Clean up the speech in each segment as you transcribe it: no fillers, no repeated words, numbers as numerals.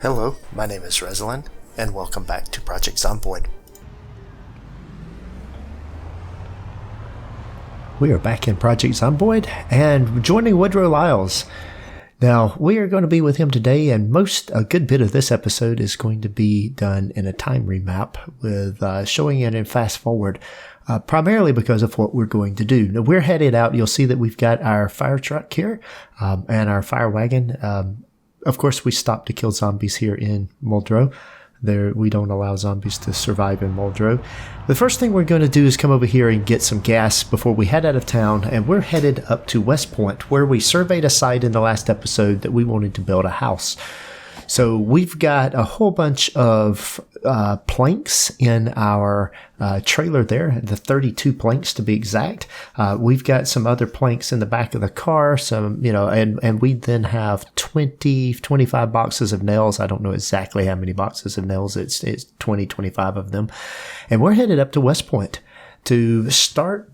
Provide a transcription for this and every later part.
Hello, my name is Resilan, and welcome back to Project Zomboid. We are back in Project Zomboid, and joining Woodrow Liles. Now, we are going to be with him today, and a good bit of this episode is going to be done in a time remap with showing it in fast forward, primarily because of what we're going to do. Now, we're headed out. You'll see that we've got our fire truck here and our fire wagon. Of course, we stopped to kill zombies here in Woodrow. We don't allow zombies to survive in Woodrow. The first thing we're going to do is come over here and get some gas before we head out of town, and we're headed up to Westpoint, where we surveyed a site in the last episode that we wanted to build a house. So we've got a whole bunch of planks in our trailer there, the 32 planks to be exact. We've got some other planks in the back of the car, and we then have 25 boxes of nails. I don't know exactly how many boxes of nails. It's 25 of them. And we're headed up to Westpoint to start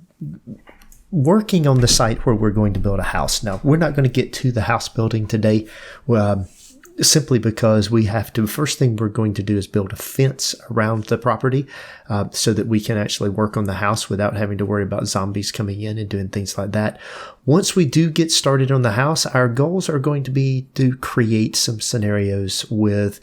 working on the site where we're going to build a house. Now, we're not going to get to the house building today. Simply because first thing we're going to do is build a fence around the property so that we can actually work on the house without having to worry about zombies coming in and doing things like that. Once we do get started on the house, our goals are going to be to create some scenarios with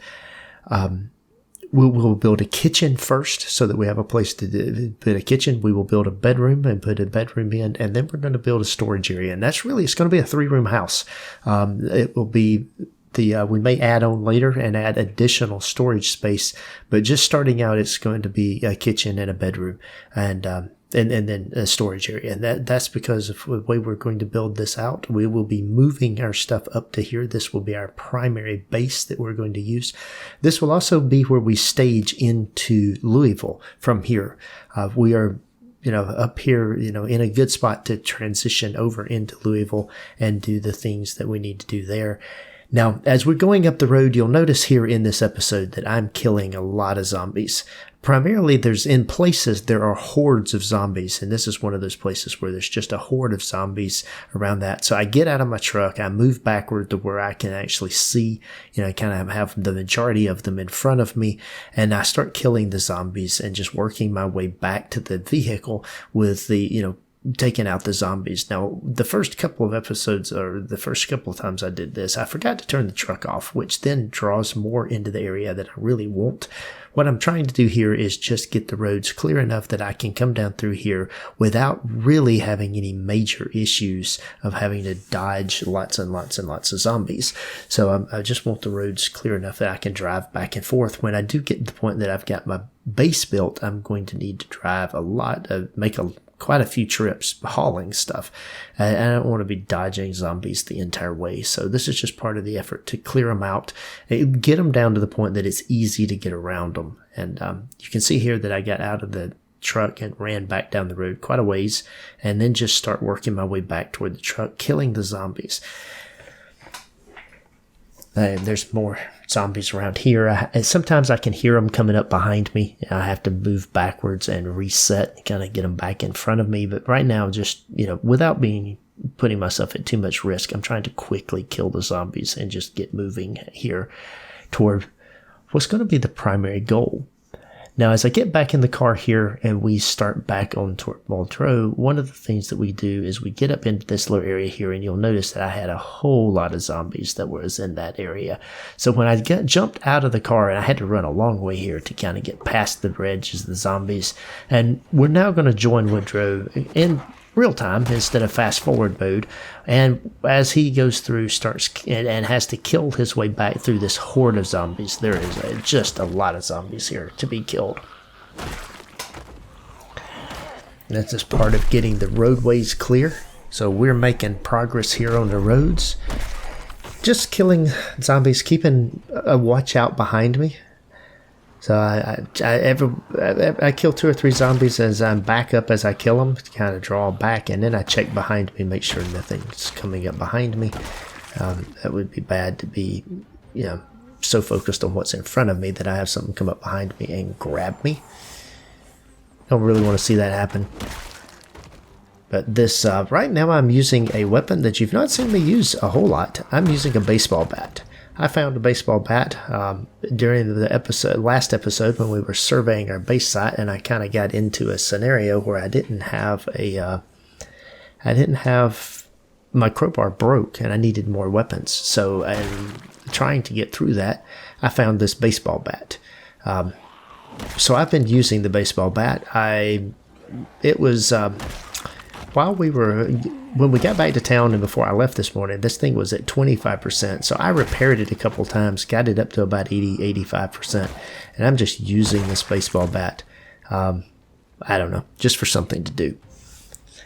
we'll build a kitchen first so that we have a place to put a kitchen. We will build a bedroom and put a bedroom in, and then we're going to build a storage area. And it's going to be a 3-room house. It will be we may add on later and add additional storage space, but just starting out, it's going to be a kitchen and a bedroom and then a storage area. And that's because of the way we're going to build this out. We will be moving our stuff up to here. This will be our primary base that we're going to use. This will also be where we stage into Louisville from here. We are up here, in a good spot to transition over into Louisville and do the things that we need to do there. Now, as we're going up the road, you'll notice here in this episode that I'm killing a lot of zombies. Primarily, there are hordes of zombies, and this is one of those places where there's just a horde of zombies around that. So I get out of my truck, I move backward to where I can actually see, kind of have the majority of them in front of me, and I start killing the zombies and just working my way back to the vehicle with taking out the zombies. Now, the first couple of episodes, or the first couple of times I did this, I forgot to turn the truck off, which then draws more into the area that I really want. What I'm trying to do here is just get the roads clear enough that I can come down through here without really having any major issues of having to dodge lots and lots and lots of zombies. So I just want the roads clear enough that I can drive back and forth. When I do get to the point that I've got my base built, I'm going to need to drive quite a few trips hauling stuff. I don't want to be dodging zombies the entire way. So this is just part of the effort to clear them out, get them down to the point that it's easy to get around them. And you can see here that I got out of the truck and ran back down the road quite a ways, and then just start working my way back toward the truck, killing the zombies. And there's more zombies around here. Sometimes I can hear them coming up behind me. I have to move backwards and reset and kind of get them back in front of me. But right now, just, without putting myself at too much risk, I'm trying to quickly kill the zombies and just get moving here toward what's going to be the primary goal. Now, as I get back in the car here and we start back on toward Woodrow, one of the things that we do is we get up into this little area here, and you'll notice that I had a whole lot of zombies that was in that area. So when I jumped out of the car, and I had to run a long way here to kind of get past the edges of the zombies, and we're now going to join Woodrow in real time instead of fast forward mode, and as he goes through and has to kill his way back through this horde of zombies. There is just a lot of zombies here to be killed. That's just part of getting the roadways clear. So we're making progress here on the roads, just killing zombies, keeping a watch out behind me. So I kill 2 or 3 zombies as I'm back up as I kill them, to kind of draw back, and then I check behind me, make sure nothing's coming up behind me. That would be bad to be, so focused on what's in front of me that I have something come up behind me and grab me. Don't really want to see that happen. But this, right now I'm using a weapon that you've not seen me use a whole lot. I'm using a baseball bat. I found a baseball bat during the last episode when we were surveying our base site, and I kind of got into a scenario where I didn't have my crowbar broke, and I needed more weapons. So, and trying to get through that, I found this baseball bat. So I've been using the baseball bat. It was when we got back to town and before I left this morning, this thing was at 25%. So I repaired it a couple times, got it up to about 85%. And I'm just using this baseball bat, I don't know, just for something to do.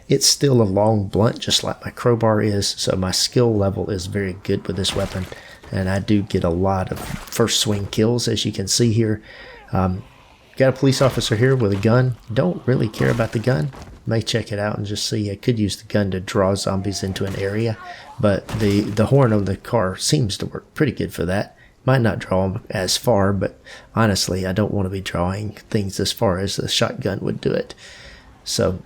It's still a long blunt, just like my crowbar is. So my skill level is very good with this weapon. And I do get a lot of first swing kills, as you can see here. Got a police officer here with a gun. Don't really care about the gun. May check it out and just see. I could use the gun to draw zombies into an area, but the horn on the car seems to work pretty good for that. Might not draw them as far, but honestly, I don't want to be drawing things as far as the shotgun would do it. So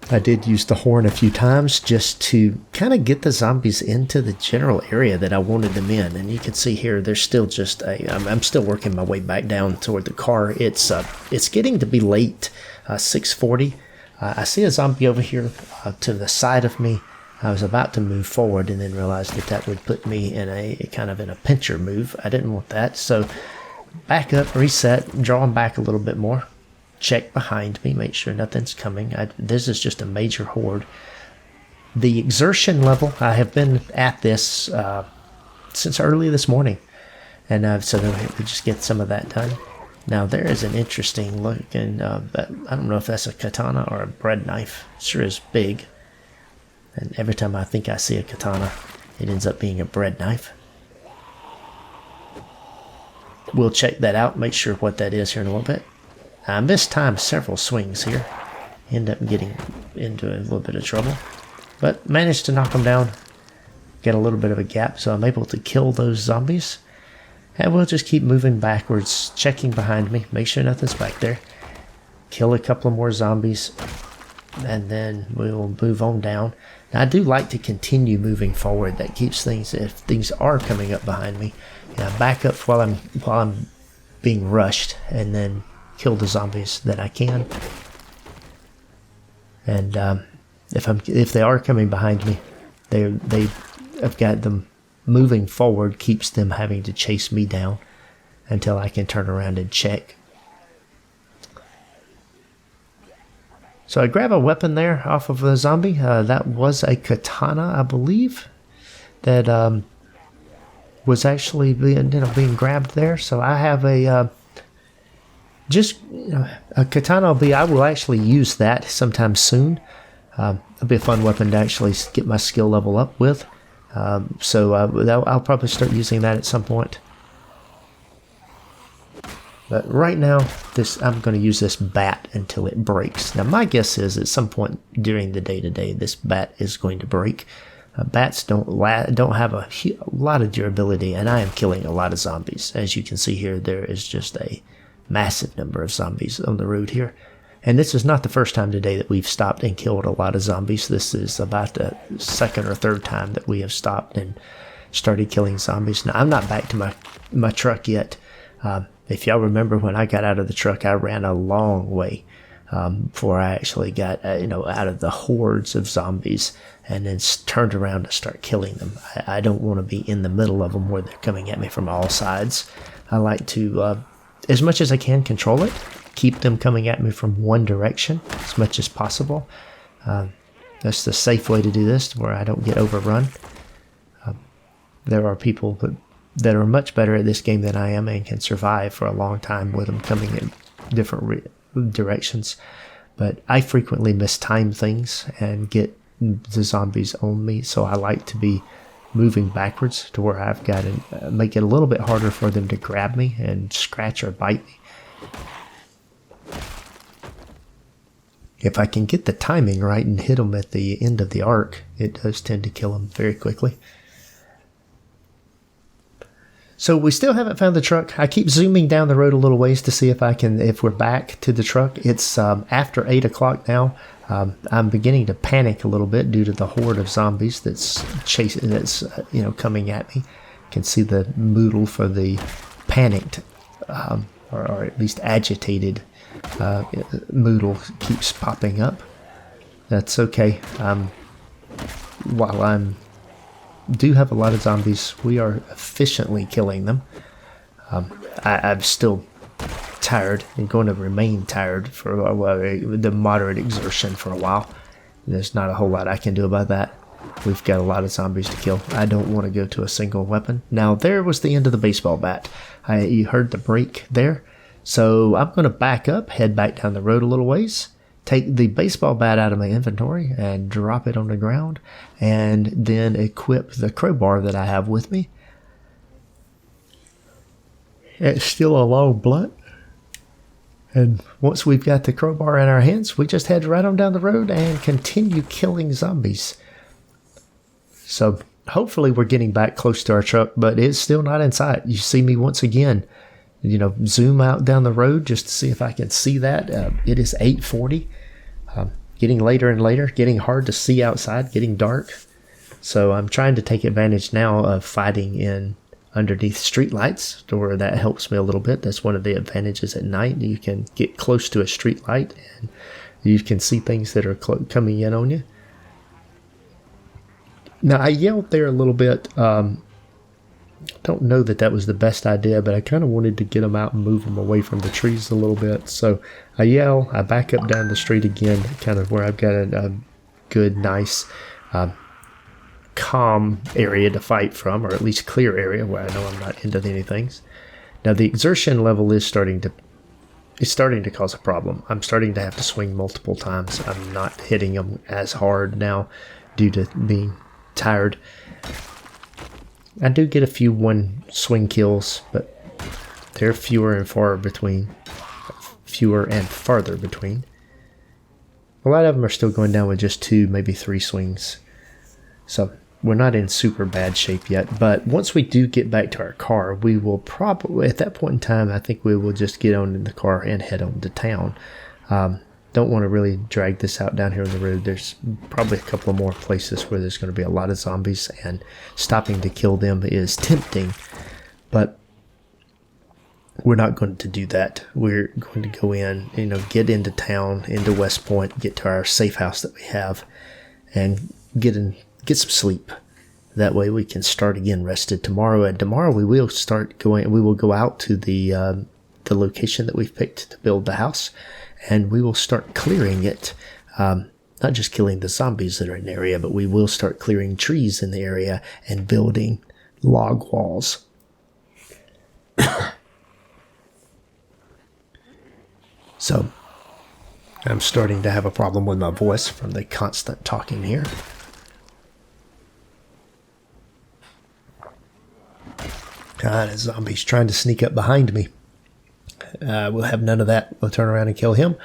I did use the horn a few times just to kind of get the zombies into the general area that I wanted them in. And you can see here, there's still just I'm still working my way back down toward the car. It's getting to be late, 6:40. I see a zombie over here to the side of me. I was about to move forward and then realized that would put me in a kind of in a pincher move. I didn't want that. So back up, reset, draw them back a little bit more. Check behind me, make sure nothing's coming. This is just a major horde. The exertion level, I have been at this since early this morning. And so we just get some of that done. Now there is an interesting looking, I don't know if that's a katana or a bread knife. It sure is big. And every time I think I see a katana, it ends up being a bread knife. We'll check that out, make sure what that is here in a little bit. I missed time several swings here. End up getting into a little bit of trouble. But managed to knock them down. Get a little bit of a gap, so I'm able to kill those zombies. And we'll just keep moving backwards, checking behind me, make sure nothing's back there. Kill a couple of more zombies. And then we'll move on down. Now, I do like to continue moving forward. That keeps things, if things are coming up behind me, back up while I'm being rushed, and then kill the zombies that I can. And if they are coming behind me, I've got them moving forward, keeps them having to chase me down until I can turn around and check. So I grab a weapon there off of the zombie. That was a katana, I believe, that was actually being grabbed there. So I have a katana. I will actually use that sometime soon. It'll be a fun weapon to actually get my skill level up with. So I'll probably start using that at some point. But right now, I'm going to use this bat until it breaks. Now, my guess is at some point during the day today, this bat is going to break. Bats don't have a lot of durability, and I am killing a lot of zombies. As you can see here, there is just a massive number of zombies on the road here. And this is not the first time today that we've stopped and killed a lot of zombies. This is about the second or third time that we have stopped and started killing zombies. Now, I'm not back to my truck yet. If y'all remember, when I got out of the truck, I ran a long way before I actually got out of the hordes of zombies and then turned around to start killing them. I don't want to be in the middle of them where they're coming at me from all sides. I like to, as much as I can, control it, keep them coming at me from one direction as much as possible. That's the safe way to do this, where I don't get overrun. There are people that are much better at this game than I am and can survive for a long time with them coming in different directions. But I frequently mistime things and get the zombies on me, so I like to be moving backwards to where I've got to make it a little bit harder for them to grab me and scratch or bite me. If I can get the timing right and hit them at the end of the arc, it does tend to kill them very quickly. So we still haven't found the truck. I keep zooming down the road a little ways to see if we're back to the truck. It's after 8 o'clock now. I'm beginning to panic a little bit due to the horde of zombies that's coming at me. Can see the moodle for the panicked, or at least agitated moodle keeps popping up. That's okay. While do have a lot of zombies, we are efficiently killing them. I'm still tired and going to remain tired for the moderate exertion for a while. There's not a whole lot I can do about that. We've got a lot of zombies to kill. I don't want to go to a single weapon. Now, there was the end of the baseball bat. You heard the break there. So I'm going to back up, head back down the road a little ways, take the baseball bat out of my inventory and drop it on the ground, and then equip the crowbar that I have with me. It's still a long blunt. And once we've got the crowbar in our hands, we just head right on down the road and continue killing zombies. So hopefully we're getting back close to our truck, but it's still not in sight. You see me once again, zoom out down the road just to see if I can see that. It is 8:40, getting later and later, getting hard to see outside, getting dark. So I'm trying to take advantage now of fighting in underneath street lights, or that helps me a little bit. That's one of the advantages at night. You can get close to a street light and you can see things that are coming in on you. Now, I yelled there a little bit. Don't know that was the best idea, but I kind of wanted to get them out and move them away from the trees a little bit. So I yell, I back up down the street again, kind of where I've got a good, nice, calm area to fight from, or at least clear area where I know I'm not into anything. Now, the exertion level is starting to cause a problem. I'm starting to have to swing multiple times. I'm not hitting them as hard now due to being tired. I do get a few one swing kills, but they're fewer and farther between. A lot of them are still going down with just 2, maybe 3 swings. So we're not in super bad shape yet, but once we do get back to our car, we will probably, at that point in time, I think we will just get on in the car and head on to town. Don't want to really drag this out down here on the road. There's probably a couple of more places where there's going to be a lot of zombies, and stopping to kill them is tempting, but we're not going to do that. We're going to go in, get into town, into Westpoint, get to our safe house that we have, and get some sleep. That way we can start again rested tomorrow. And tomorrow we will go out to the location that we've picked to build the house, and we will start clearing it. Not just killing the zombies that are in the area, but we will start clearing trees in the area and building log walls. So I'm starting to have a problem with my voice from the constant talking here. The zombie's trying to sneak up behind me. We'll have none of that. We'll turn around and kill him.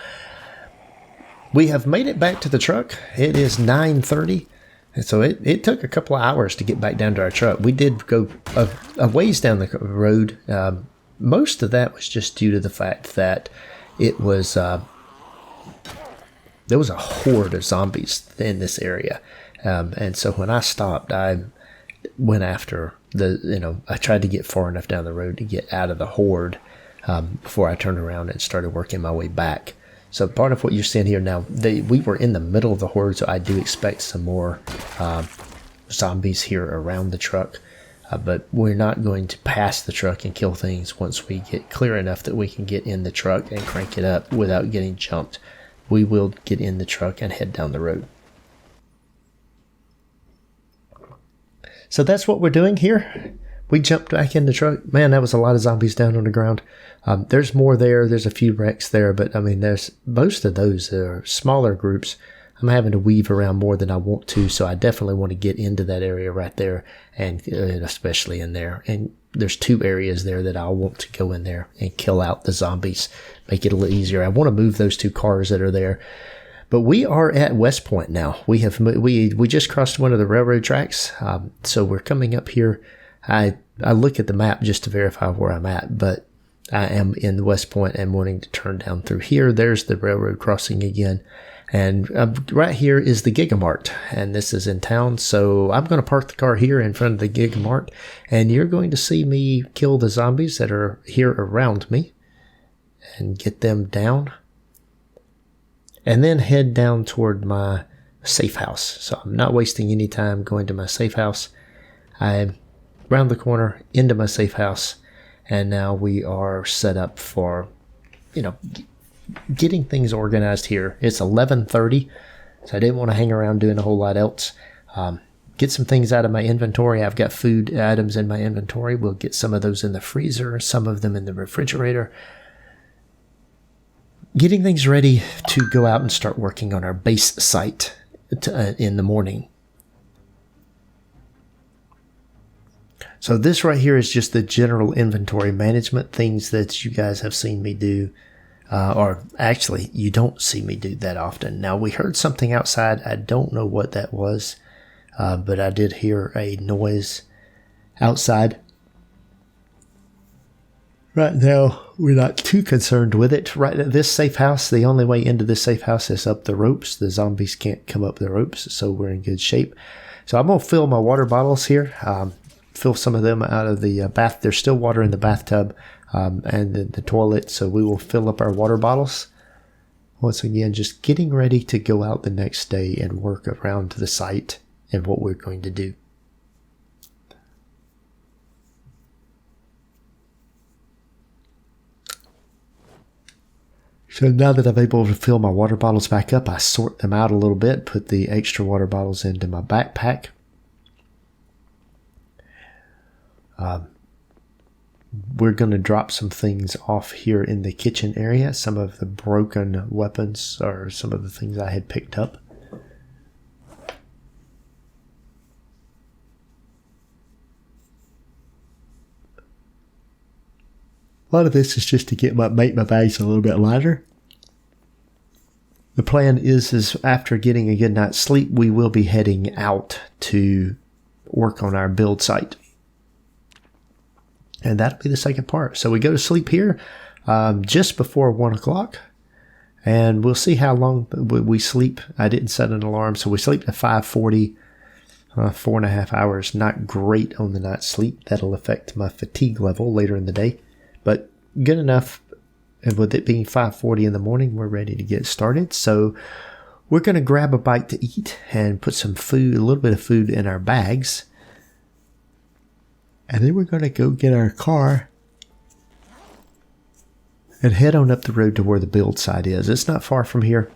We have made it back to the truck. It is 9:30. And so it took a couple of hours to get back down to our truck. We did go a ways down the road. Most of that was just due to the fact that it was there was a horde of zombies in this area. And so when I stopped, I went after I tried to get far enough down the road to get out of the horde before I turned around and started working my way back. So part of what you're seeing here now, we were in the middle of the horde, so I do expect some more zombies here around the truck. But we're not going to pass the truck and kill things once we get clear enough that we can get in the truck and crank it up without getting jumped. We will get in the truck and head down the road. So that's what we're doing here. We jumped back in the truck. Man, that was a lot of zombies down on the ground. There's more there. There's a few wrecks there, but there's most of those are smaller groups. I'm having to weave around more than I want to, so I definitely want to get into that area right there, and especially in there. And there's 2 areas there that I want to go in there and kill out the zombies, make it a little easier. I want to move those 2 cars that are there. But we are at Westpoint now. We just crossed one of the railroad tracks, so we're coming up here I look at the map just to verify where I'm at, but I am in the Westpoint and wanting to turn down through here. There's the railroad crossing again. And right here is the Gigamart, and this is in town. So I'm going to park the car here in front of the Gigamart, and you're going to see me kill the zombies that are here around me and get them down. And then head down toward my safe house. So I'm not wasting any time going to my safe house. I'm round the corner into my safe house, and now we are set up for, getting things organized here. It's 11:30, so I didn't want to hang around doing a whole lot else. Get some things out of my inventory. I've got food items in my inventory. We'll get some of those in the freezer, some of them in the refrigerator. Getting things ready to go out and start working on our base site in the morning. So this right here is just the general inventory management, things that you guys have seen me do. Or actually, you don't see me do that often. Now, we heard something outside. I don't know what that was, but I did hear a noise outside. Right now, we're not too concerned with it. Right at this safe house, the only way into this safe house is up the ropes. The zombies can't come up the ropes, so we're in good shape. So I'm going to fill my water bottles here. Fill some of them out of the bath. There's still water in the bathtub and the toilet, so we will fill up our water bottles. Once again, just getting ready to go out the next day and work around the site and what we're going to do. So now that I'm able to fill my water bottles back up, I sort them out a little bit, put the extra water bottles into my backpack. We're going to drop some things off here in the kitchen area. Some of the broken weapons or some of the things I had picked up. A lot of this is just to make my bags a little bit lighter. The plan is after getting a good night's sleep, we will be heading out to work on our build site. And that'll be the second part. So we go to sleep here just before 1 o'clock. And we'll see how long we sleep. I didn't set an alarm, so we sleep at 5:40, 4.5 hours. Not great on the night's sleep. That'll affect my fatigue level later in the day. But good enough. And with it being 5:40 in the morning, we're ready to get started. So we're going to grab a bite to eat and put some food, a little bit of food in our bags. And then we're going to go get our car and head on up the road to where the build site is. It's not far from here,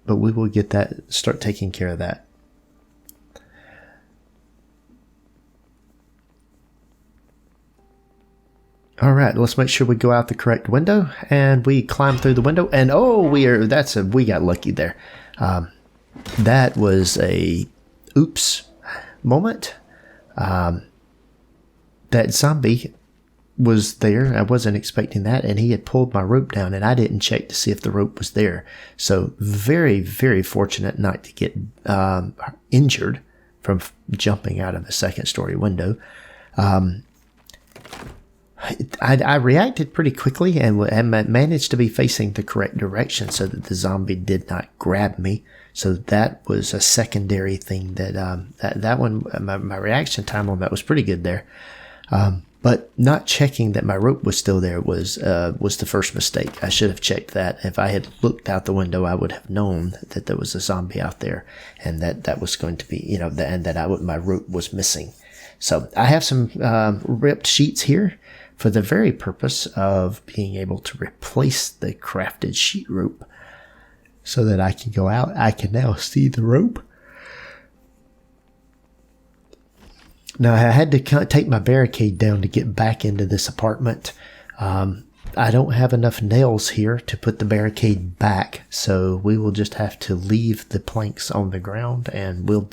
but we will get that, start taking care of that. All right, let's make sure we go out the correct window, and we climb through the window. And oh, we got lucky there. That was a oops moment. That zombie was there. I wasn't expecting that, and he had pulled my rope down, and I didn't check to see if the rope was there. So very, very fortunate not to get injured from jumping out of a second-story window. I reacted pretty quickly and managed to be facing the correct direction so that the zombie did not grab me. So that was a secondary thing that one, my reaction time on that was pretty good there. But not checking that my rope was still there was the first mistake. I should have checked that. If I had looked out the window, I would have known that there was a zombie out there, and that was going to be, and that my rope was missing. So I have some ripped sheets here for the very purpose of being able to replace the crafted sheet rope so that I can go out. I can now see the rope. Now, I had to take my barricade down to get back into this apartment. I don't have enough nails here to put the barricade back, so we will just have to leave the planks on the ground, and we've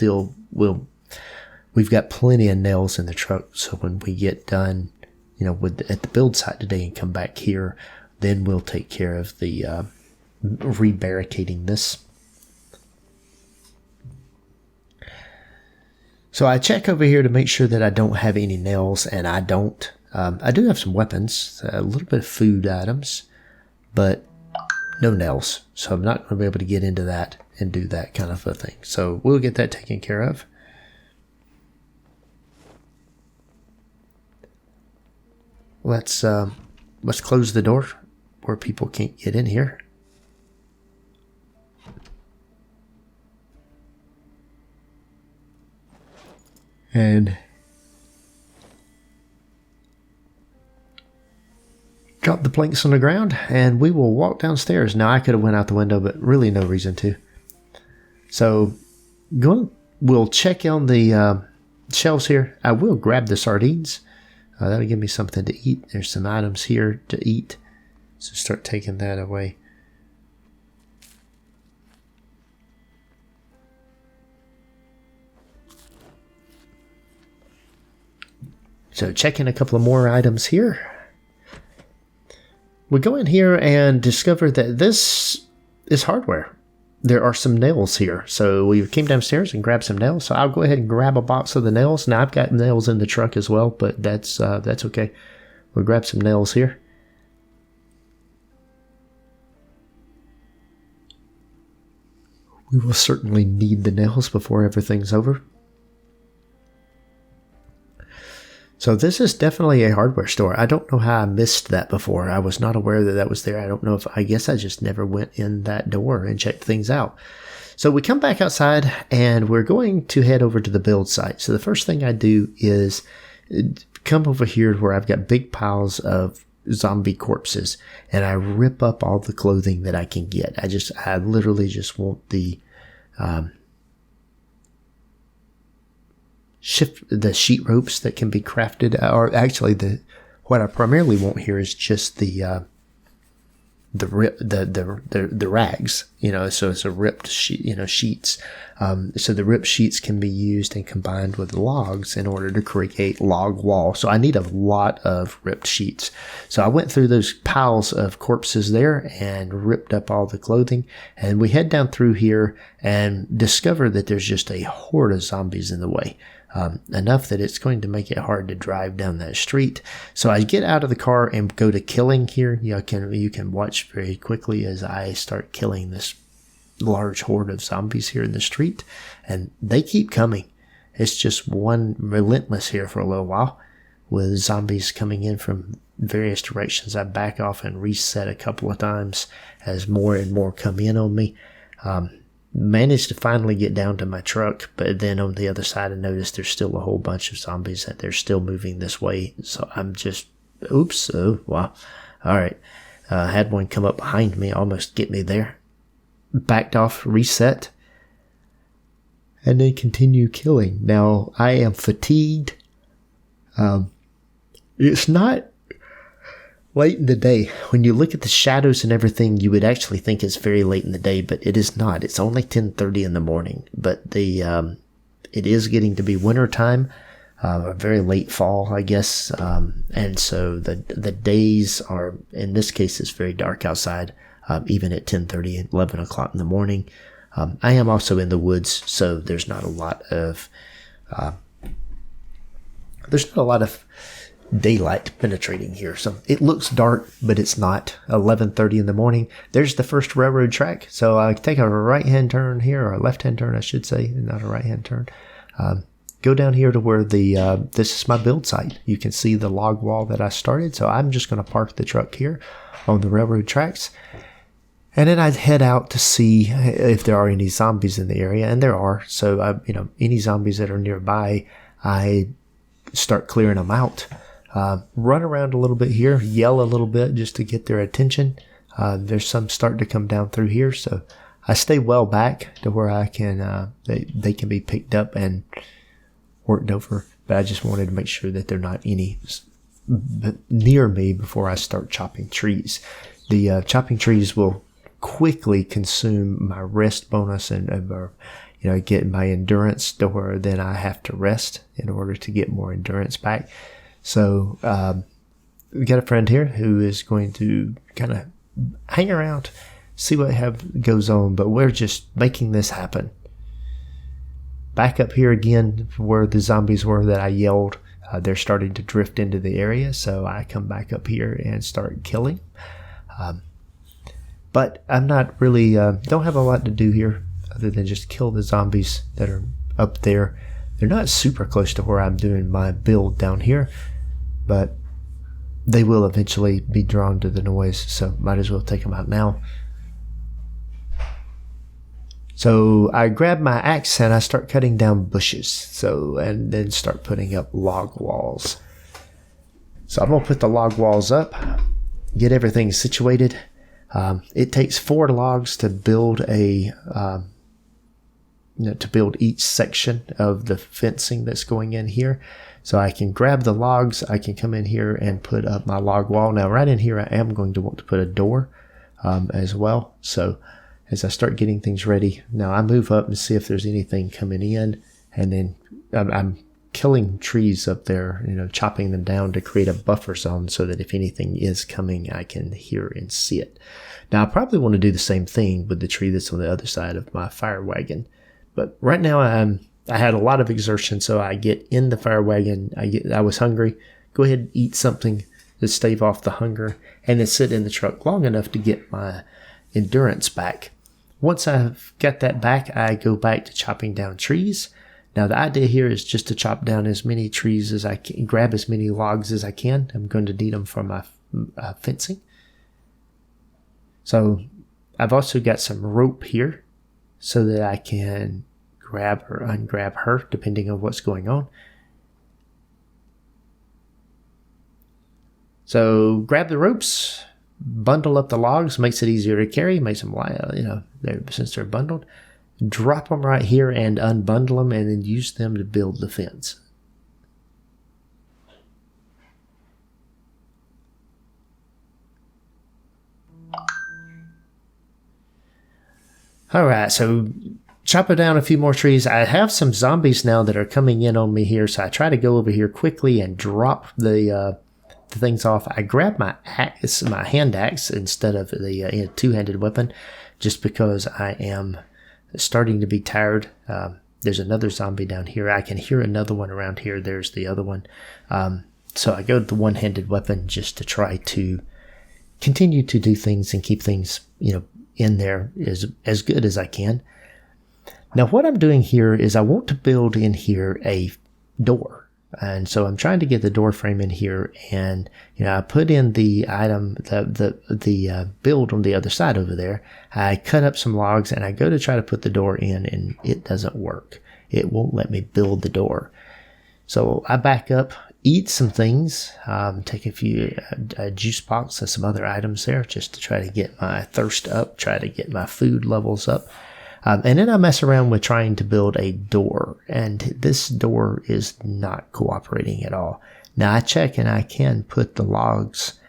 got plenty of nails in the truck, so when we get done, at the build site today and come back here, then we'll take care of the rebarricading this. So I check over here to make sure that I don't have any nails, and I don't. I do have some weapons, a little bit of food items, but no nails. So I'm not going to be able to get into that and do that kind of a thing. So we'll get that taken care of. Let's close the door where people can't get in here. And drop the planks on the ground, and we will walk downstairs. Now, I could have went out the window, but really no reason to. So we'll check on the shelves here. I will grab the sardines. That'll give me something to eat. There's some items here to eat. So start taking that away. So checking a couple of more items here. We go in here and discover that this is hardware. There are some nails here. So we came downstairs and grabbed some nails. So I'll go ahead and grab a box of the nails. Now I've got nails in the truck as well, but that's okay. We'll grab some nails here. We will certainly need the nails before everything's over. So this is definitely a hardware store. I don't know how I missed that before. I was not aware that that was there. I don't know if, I guess I just never went in that door and checked things out. So we come back outside and we're going to head over to the build site. So the first thing I do is come over here where I've got big piles of zombie corpses, and I rip up all the clothing that I can get. I literally just want the sheet ropes that can be crafted, or actually what I primarily want here is just the rags, so it's a ripped sheet, sheets. So the ripped sheets can be used and combined with logs in order to create log wall. So I need a lot of ripped sheets. So I went through those piles of corpses there and ripped up all the clothing, and we head down through here and discover that there's just a horde of zombies in the way. Enough that it's going to make it hard to drive down that street. So I get out of the car and go to killing here. You can watch very quickly as I start killing this large horde of zombies here in the street, and they keep coming. It's just one relentless here for a little while with zombies coming in from various directions. I back off and reset a couple of times as more and more come in on me. Managed to finally get down to my truck, but then on the other side I noticed there's still a whole bunch of zombies that they're still moving this way. So I'm just, oops, oh wow. All right, had one come up behind me, almost get me there. Backed off, reset, and then continue killing. Now I am fatigued. It's not late in the day. When you look at the shadows and everything, you would actually think it's very late in the day, but it is not. It's only 10:30 in the morning. But it is getting to be winter time, a very late fall, I guess. And so the days are, in this case, it's very dark outside, even at 10:30, 11 o'clock in the morning. I am also in the woods, so there's not a lot of daylight penetrating here, so it looks dark, but it's not. 11:30 in the morning. There's the first railroad track, so I take a right-hand turn here, or a left-hand turn I should say, not a right-hand turn. Go down here to where this is my build site. You can see the log wall that I started, so I'm just going to park the truck here on the railroad tracks, and then I'd head out to see if there are any zombies in the area, and there are. So any zombies that are nearby, I start clearing them out. Run around a little bit here, yell a little bit just to get their attention. There's some starting to come down through here, so I stay well back to where I can they can be picked up and worked over. But I just wanted to make sure that they're not any near me before I start chopping trees. The chopping trees will quickly consume my rest bonus and get my endurance to where then I have to rest in order to get more endurance back. So we got a friend here who is going to kind of hang around, see what goes on, but we're just making this happen. back up here again where the zombies were that I yelled. They're starting to drift into the area, so I come back up here and start killing. But I'm not really, don't have a lot to do here other than just kill the zombies that are up there. They're not super close to where I'm doing my build down here, but they will eventually be drawn to the noise, so might as well take them out now. So I grab my axe and I start cutting down bushes, and then start putting up log walls. So I'm gonna put the log walls up, get everything situated. It takes 4 logs to build to build each section of the fencing that's going in here. So I can grab the logs, I can come in here and put up my log wall. Now right in here I am going to want to put a door as well. So as I start getting things ready, now I move up and see if there's anything coming in, and then I'm killing trees up there, chopping them down to create a buffer zone so that if anything is coming, I can hear and see it. Now I probably want to do the same thing with the tree that's on the other side of my fire wagon, but right now I had a lot of exertion, so I get in the fire wagon. I was hungry. Go ahead and eat something to stave off the hunger, and then sit in the truck long enough to get my endurance back. Once I've got that back, I go back to chopping down trees. Now the idea here is just to chop down as many trees as I can, grab as many logs as I can. I'm going to need them for my fencing. So I've also got some rope here so that I can grab or ungrab her depending on what's going on. So grab the ropes, bundle up the logs, makes it easier to carry, makes them since they're bundled. Drop them right here and unbundle them, and then use them to build the fence. Alright, so chop down a few more trees. I have some zombies now that are coming in on me here, so I try to go over here quickly and drop the things off. I grab my axe, my hand axe, instead of the two-handed weapon, just because I am starting to be tired. There's another zombie down here. I can hear another one around here. There's the other one. So I go to the one-handed weapon just to try to continue to do things and keep things, in there as good as I can. Now what I'm doing here is I want to build in here a door. And so I'm trying to get the door frame in here, and I put in the item, the build on the other side over there. I cut up some logs and I go to try to put the door in, and it doesn't work. It won't let me build the door. So I back up, eat some things, take a few juice box and some other items there just to try to get my thirst up, try to get my food levels up. And then I mess around with trying to build a door, and this door is not cooperating at all. Now I check and I can put the logs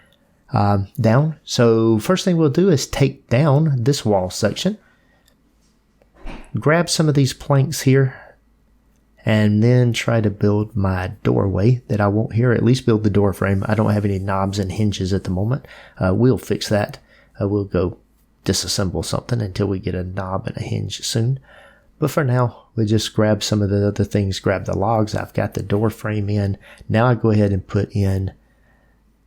down. So first thing we'll do is take down this wall section, grab some of these planks here, and then try to build my doorway that I want here, at least build the door frame. I don't have any knobs and hinges at the moment. We'll fix that. We'll go disassemble something until we get a knob and a hinge soon. But for now, we just grab some of the other things, grab the logs. I've got the door frame in. Now I go ahead and put in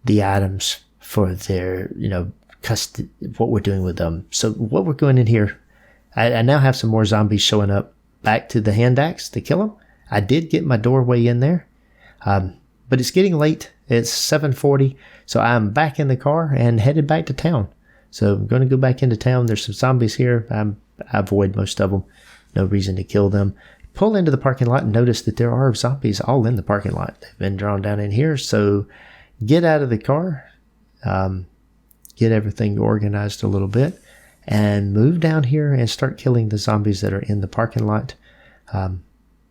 the items for their, what we're doing with them. So what we're going in here, I now have some more zombies showing up. Back to the hand axe to kill them. I did get my doorway in there, but it's getting late. It's 7:40, so I'm back in the car and headed back to town. So I'm going to go back into town. There's some zombies here. I avoid most of them. No reason to kill them. Pull into the parking lot and notice that there are zombies all in the parking lot. They've been drawn down in here. So get out of the car, get everything organized a little bit, and move down here and start killing the zombies that are in the parking lot.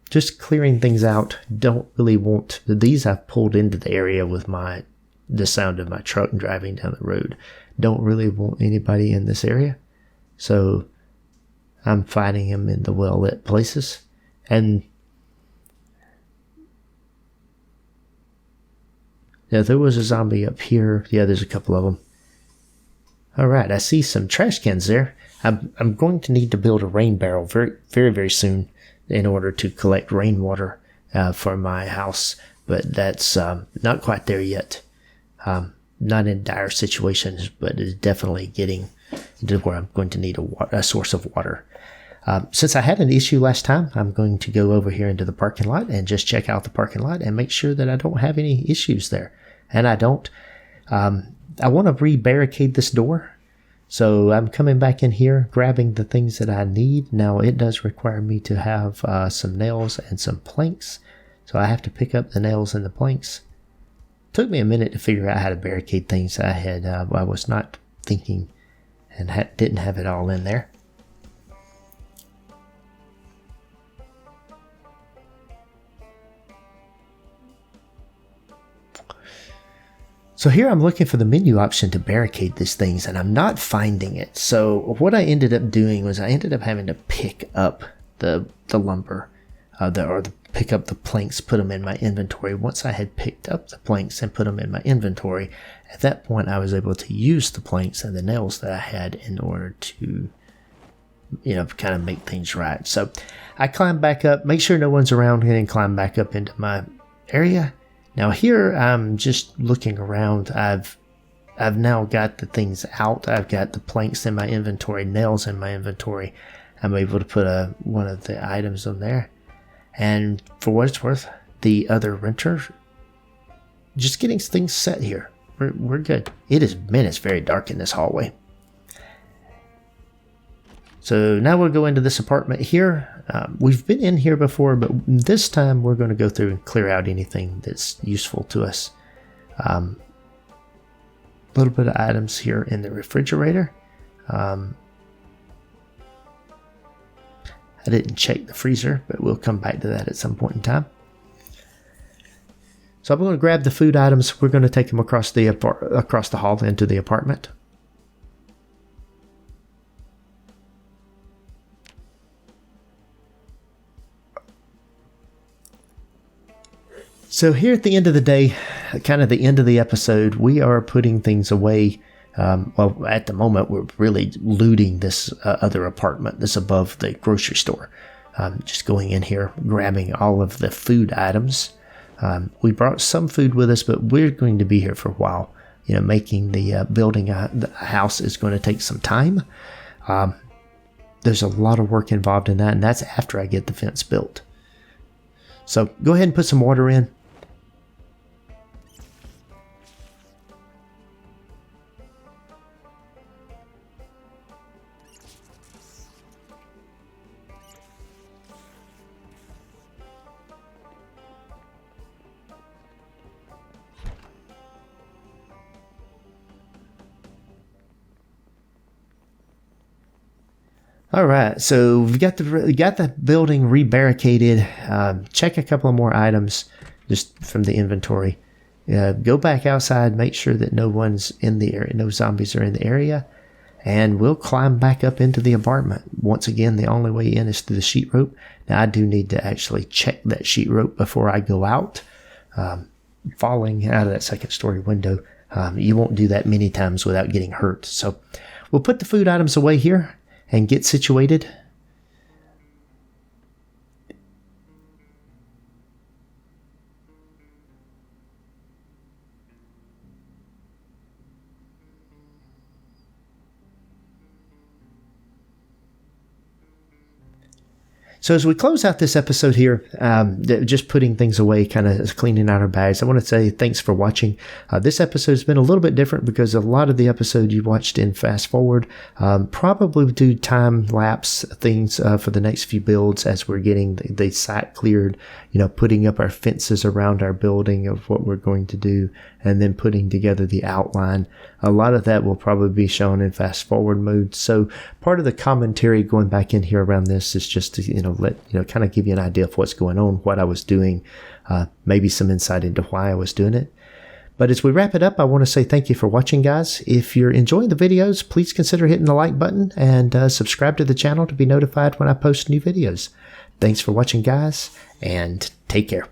Just clearing things out. Don't really want these. I've pulled into the area with the sound of my truck driving down the road. Don't really want anybody in this area, so I'm fighting them in the well-lit places. And yeah, there was a zombie up here. Yeah, there's a couple of them. All right, I see some trash cans there. I'm going to need to build a rain barrel very soon in order to collect rainwater for my house, but that's not quite there yet. Not in dire situations, but it's definitely getting to where I'm going to need a source of water. Since I had an issue last time, I'm going to go over here into the parking lot and just check out the parking lot and make sure that I don't have any issues there. And I don't. I want to re-barricade this door. So I'm coming back in here, grabbing the things that I need. Now it does require me to have some nails and some planks. So I have to pick up the nails and the planks. Took me a minute to figure out how to barricade things. I was not thinking and didn't have it all in there. So here I'm looking for the menu option to barricade these things, and I'm not finding it. So what I ended up doing was I ended up having to pick up the lumber, pick up the planks, put them in my inventory. Once I had picked up the planks and put them in my inventory, at that point I was able to use the planks and the nails that I had in order to, kind of make things right. So I climb back up, make sure no one's around, and then climb back up into my area. Now here I'm just looking around. I've now got the things out. I've got the planks in my inventory, nails in my inventory. I'm able to put one of the items on there. And for what it's worth, the other renter, just getting things set here. We're good. It's very dark in this hallway. So now we'll go into this apartment here. We've been in here before, but this time we're going to go through and clear out anything that's useful to us. A little bit of items here in the refrigerator. I didn't check the freezer, but we'll come back to that at some point in time. So I'm going to grab the food items. We're going to take them across the hall into the apartment. So here at the end of the day, kind of the end of the episode, we are putting things away. At the moment, we're really looting this other apartment that's above the grocery store. Just going in here, grabbing all of the food items. We brought some food with us, but we're going to be here for a while. Making the building the house is going to take some time. There's a lot of work involved in that, and that's after I get the fence built. So go ahead and put some water in. All right, so we've got the building re-barricaded. Check a couple of more items just from the inventory. Go back outside, make sure that no one's in the area, no zombies are in the area, and we'll climb back up into the apartment. Once again, the only way in is through the sheetrope. Now, I do need to actually check that sheetrope before I go out. Falling out of that second story window, you won't do that many times without getting hurt. So we'll put the food items away here and get situated. So as we close out this episode here, just putting things away, kind of cleaning out our bags, I want to say thanks for watching. This episode has been a little bit different because a lot of the episode you watched in fast forward. Probably do time lapse things for the next few builds as we're getting the site cleared, putting up our fences around our building of what we're going to do, and then putting together the outline. A lot of that will probably be shown in fast forward mode. So part of the commentary going back in here around this is just to, kind of give you an idea of what's going on, what I was doing, maybe some insight into why I was doing it. But as we wrap it up, I want to say thank you for watching, guys. If you're enjoying the videos, please consider hitting the like button and subscribe to the channel to be notified when I post new videos. Thanks for watching, guys, and take care.